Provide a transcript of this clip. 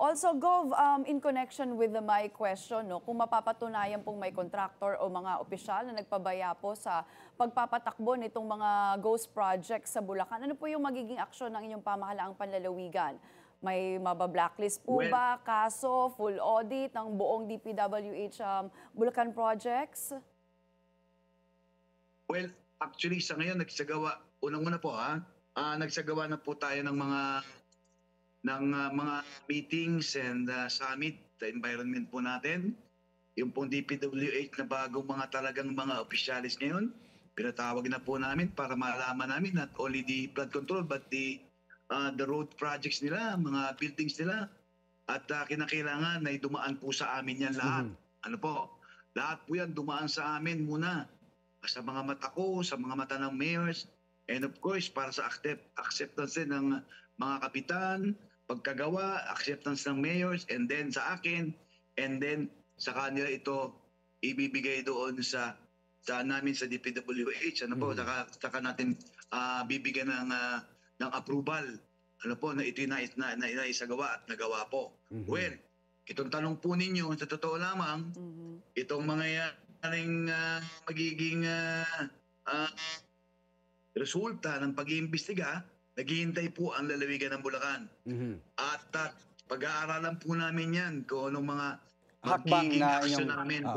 Also, Gov, in connection with my question, no, kung mapapatunayan pong may contractor o mga opisyal na nagpabaya po sa pagpapatakbo nitong mga ghost projects sa Bulacan, ano po yung magiging aksyon ng inyong pamahalaang panlalawigan? May mabablacklist po Well, ba, kaso, full audit ng buong DPWH Bulacan projects? well, actually sa ngayon nagsagawa, unang-una po nagsagawa na po tayo ng mga meetings and summit sa environment po natin. Yung pong DPWH na bagong mga talagang mga opisyalis ngayon, pinatawag na po namin para malaman namin not only the flood control but the road projects nila, mga buildings nila. At kinakailangan na dumaan po sa amin yan lahat. Ano po? Lahat po yan dumaan sa amin muna. Sa mga mata ko, sa mga mata ng mayors, and of course, para sa acceptance din ng mga kapitan, pagkagawa, acceptance ng mayors, and then sa akin, and then sa kanila ito ibibigay doon sa namin sa DPWH. Ano po? Saka natin bibigyan ng approval. Ano po, na ito na isagawa at nagawa po. Well, itong tanong po ninyo, sa totoo lamang, itong mga magiging resulta ng pag-iimbestiga, naghihintay po ang lalawigan ng Bulacan. At pag-aaralan po namin yan kung anong mga Hakbang magiging na aksyon inyong namin kung